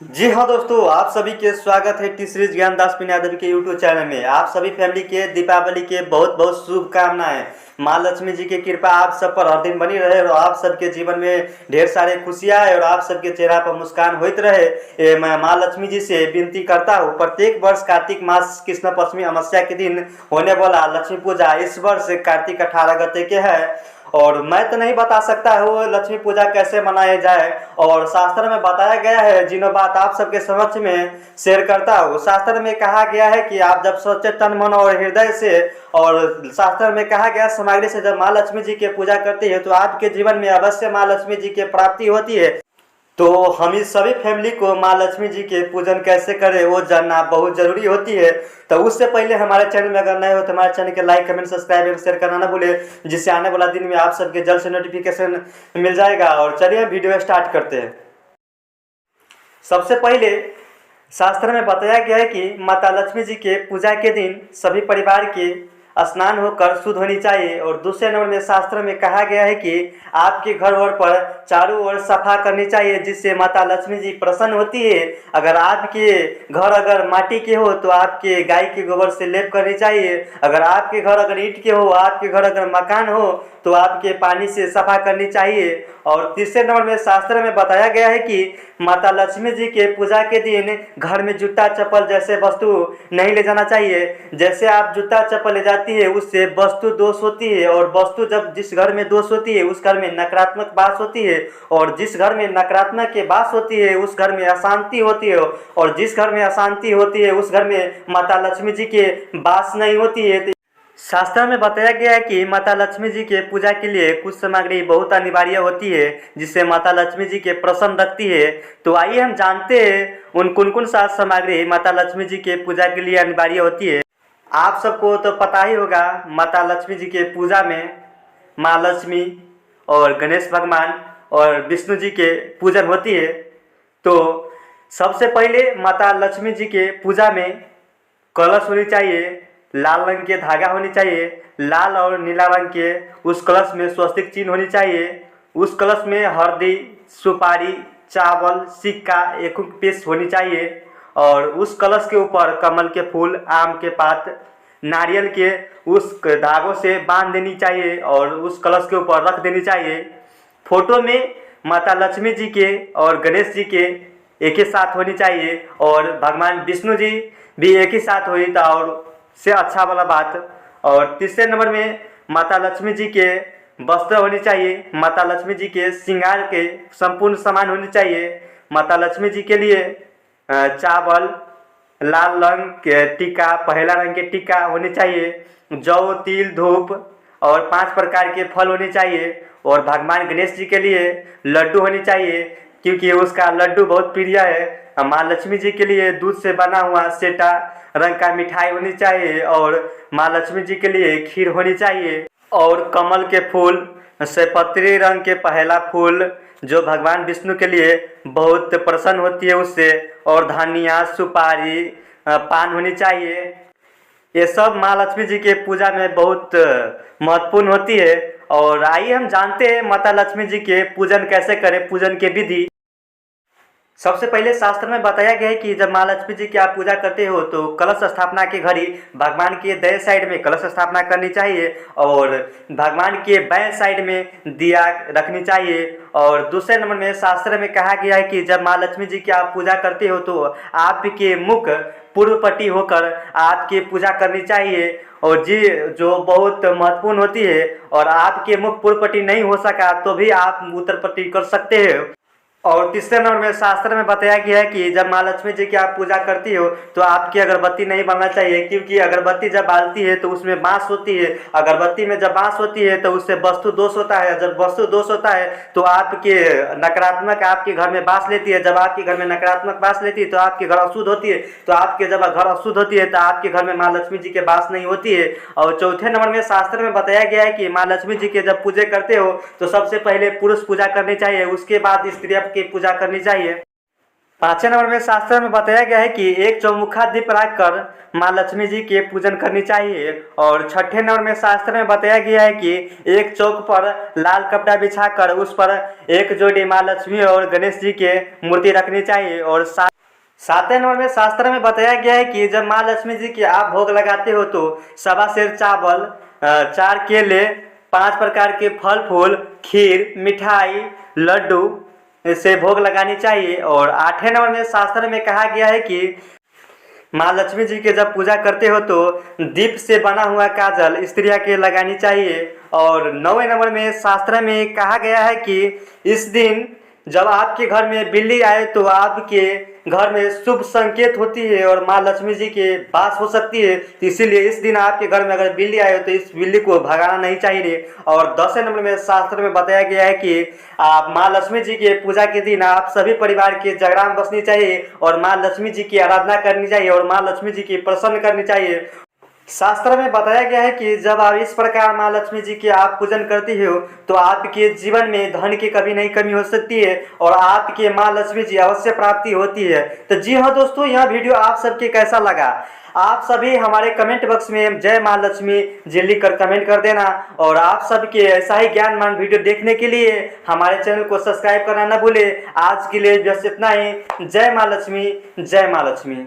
जी हाँ दोस्तों, आप सभी के स्वागत है टी सीरीज ज्ञानदास यादव के यूट्यूब चैनल में। आप सभी फैमिली के दीपावली के बहुत बहुत शुभकामनाएं। माँ लक्ष्मी जी की कृपा आप सब पर हर दिन बनी रहे और आप सबके जीवन में ढेर सारे खुशियां आए और आप सबके चेहरा पर मुस्कान होते रहे। मैं माँ लक्ष्मी जी से विनती करता हूँ, प्रत्येक वर्ष कार्तिक मास कृष्ण पश्चिमी अमावस्या के दिन होने वाला लक्ष्मी पूजा इस वर्ष कार्तिक 18 गते के है। और मैं तो नहीं बता सकता हूँ लक्ष्मी पूजा कैसे मनाया जाए, और शास्त्र में बताया गया है जिन्हों बात आप सबके समक्ष में शेयर करता हूँ। शास्त्र में कहा गया है कि आप जब सोचे तन मन और हृदय से, और शास्त्र में कहा गया सामग्री से जब माँ लक्ष्मी जी की पूजा करती है तो आपके जीवन में अवश्य माँ लक्ष्मी जी की प्राप्ति होती है। तो हम इस सभी फैमिली को माँ लक्ष्मी जी के पूजन कैसे करें वो जानना बहुत जरूरी होती है। तो उससे पहले हमारे चैनल में अगर नए हो तो हमारे चैनल के लाइक कमेंट सब्सक्राइब और शेयर करना ना भूले, जिससे आने वाला दिन में आप सबके जल्द से नोटिफिकेशन मिल जाएगा। और चलिए वीडियो स्टार्ट करते हैं। सबसे पहले शास्त्र में बताया गया है कि माता लक्ष्मी जी के पूजा के दिन सभी परिवार के स्नान होकर शुद्ध होनी चाहिए। और दूसरे नंबर में शास्त्र में कहा गया है कि आपके घर और पर चारों ओर सफा करनी चाहिए, जिससे माता लक्ष्मी जी प्रसन्न होती है। अगर आपके घर अगर माटी के हो तो आपके गाय के गोबर से लेप करनी चाहिए। अगर आपके घर अगर ईंट के हो, आपके घर अगर मकान हो तो आपके पानी से सफा करनी चाहिए। और तीसरे नंबर में शास्त्र में बताया गया है कि माता लक्ष्मी जी के पूजा के दिन घर में जूता चप्पल जैसे वस्तु नहीं ले जाना चाहिए। जैसे आप जूता चप्पल ले जाती है उससे वस्तु दोष होती है, और वस्तु जब जिस घर में दोष होती है उस घर में नकारात्मक बात होती है, और जिस घर में नकारात्मक के बात होती है उस घर में अशांति होती है, और जिस घर में अशांति होती है उस घर में माता लक्ष्मी जी के वास नहीं होती है। शास्त्र में बताया गया है कि माता लक्ष्मी जी के पूजा के लिए कुछ सामग्री बहुत अनिवार्य होती है, जिससे माता लक्ष्मी जी के प्रसन्न रखती है। तो आइए हम जानते हैं उन कौन सा सामग्री माता लक्ष्मी जी के पूजा के लिए अनिवार्य होती है। आप सबको तो पता ही होगा, माता लक्ष्मी जी के पूजा में माँ लक्ष्मी और गणेश भगवान और विष्णु जी के पूजन होती है। तो सबसे पहले माता लक्ष्मी जी के पूजा में कलश होनी चाहिए, लाल रंग के धागा होनी चाहिए, लाल और नीला रंग के उस कलश में स्वस्तिक चिन्ह होनी चाहिए। उस कलश में हल्दी, सुपारी, चावल, सिक्का, एक पीस होनी चाहिए। और उस कलश के ऊपर कमल के फूल, आम के पात, नारियल के उस धागों से बांध देनी चाहिए और उस कलश के ऊपर रख देनी चाहिए। फोटो में माता लक्ष्मी जी के और गणेश जी के एक ही साथ होनी चाहिए, और भगवान विष्णु जी भी एक ही साथ हुई था और से अच्छा वाला बात। और तीसरे नंबर में माता लक्ष्मी जी के वस्त्र होनी चाहिए, माता लक्ष्मी जी के श्रृंगार के संपूर्ण सामान होने चाहिए। माता लक्ष्मी जी के लिए चावल, लाल रंग के टीका, पहला रंग के टीका होने चाहिए, जौ, तिल, धूप और 5 प्रकार के फल होने चाहिए। और भगवान गणेश जी के लिए लड्डू होनी चाहिए, क्योंकि उसका लड्डू बहुत प्रिय है। माँ लक्ष्मी जी के लिए दूध से बना हुआ सेटा रंग का मिठाई होनी चाहिए, और माँ लक्ष्मी जी के लिए खीर होनी चाहिए। और कमल के फूल, सैपत्री रंग के पहला फूल जो भगवान विष्णु के लिए बहुत प्रसन्न होती है उससे, और धनिया, सुपारी, पान होनी चाहिए। ये सब माँ लक्ष्मी जी के पूजा में बहुत महत्वपूर्ण होती है। और आइए हम जानते हैं माता लक्ष्मी जी के पूजन कैसे करें, पूजन के विधि। सबसे पहले शास्त्र में बताया गया है कि जब माँ लक्ष्मी जी की आप पूजा करते हो तो कलश स्थापना के घड़ी भगवान के दाएं साइड में कलश स्थापना करनी चाहिए, और भगवान के बाएं साइड में दिया रखनी चाहिए। और दूसरे नंबर में शास्त्र में कहा गया है कि जब माँ लक्ष्मी जी की आप पूजा करते हो तो आपके मुख पूर्व पट्टी होकर आपकी पूजा करनी चाहिए, और जी जो बहुत महत्वपूर्ण होती है। और आपके मुख पूर्व पट्टी नहीं हो सका तो भी आप उत्तर पट्टी कर सकते हैं। और तीसरे नंबर में शास्त्र में बताया गया है कि जब माँ लक्ष्मी जी की आप पूजा करती हो तो आपकी अगरबत्ती नहीं बनना चाहिए, क्योंकि अगरबत्ती जब बालती है तो उसमें बांस होती है। अगरबत्ती में जब बांस होती है तो उससे वस्तु दोष होता है। जब वस्तु दोष होता है तो आपके नकारात्मक आपके घर में बास लेती है। जब आपके घर में नकारात्मक बास लेती है तो आपके घर अशुद्ध होती है। तो आपके जब घर अशुद्ध होती है तो आपके घर में माँ लक्ष्मी जी के बास नहीं होती है। और चौथे नंबर में शास्त्र में बताया गया है कि माँ लक्ष्मी जी के जब पूजा करते हो तो सबसे पहले पुरुष पूजा करनी चाहिए, उसके बाद स्त्री की पूजा करनी चाहिए। पांचवें नंबर में शास्त्र में बताया गया है कि एक चौमुखा दीप रखकर माँ लक्ष्मी जी के पूजन करनी चाहिए। और छठे नंबर में शास्त्र में बताया गया है कि एक चौक पर लाल कपड़ा बिछाकर उस पर एक जोड़ी माँ लक्ष्मी और गणेश जी के मूर्ति रखनी चाहिए। और सातवें नंबर में शास्त्र में बताया गया है कि जब माँ लक्ष्मी जी के आप भोग लगाते हो तो सवा सेर चावल, 4 केले, 5 प्रकार के फल फूल, खीर, मिठाई, लड्डू से भोग लगानी चाहिए। और 8वें नंबर में शास्त्र में कहा गया है कि माँ लक्ष्मी जी के जब पूजा करते हो तो दीप से बना हुआ काजल स्त्रियाँ के लगानी चाहिए। और 9वें नंबर में शास्त्र में कहा गया है कि इस दिन जब आपके घर में बिल्ली आए तो आपके घर में शुभ संकेत होती है और माँ लक्ष्मी जी के वास हो सकती है। तो इसीलिए इस दिन आपके घर में अगर बिल्ली आए तो इस बिल्ली को भगाना नहीं चाहिए। और 10वें नंबर में शास्त्र में बताया गया है कि आप माँ लक्ष्मी जी के पूजा के दिन आप सभी परिवार के जागरण बसनी चाहिए और माँ लक्ष्मी जी की आराधना करनी चाहिए और माँ लक्ष्मी जी की प्रसन्न करनी चाहिए। शास्त्र में बताया गया है कि जब आप इस प्रकार माँ लक्ष्मी जी की आप पूजन करती हो तो आपके जीवन में धन की कभी नहीं कमी हो सकती है और आपके माँ लक्ष्मी जी अवश्य प्राप्ति होती है। तो जी हाँ दोस्तों, यह वीडियो आप सबके कैसा लगा? आप सभी हमारे कमेंट बॉक्स में जय माँ लक्ष्मी जी लिख कर कमेंट कर देना। और आप सबके ऐसा ही ज्ञानमान वीडियो देखने के लिए हमारे चैनल को सब्सक्राइब करना न भूले। आज के लिए बस इतना ही। जय माँ लक्ष्मी, जय माँ लक्ष्मी।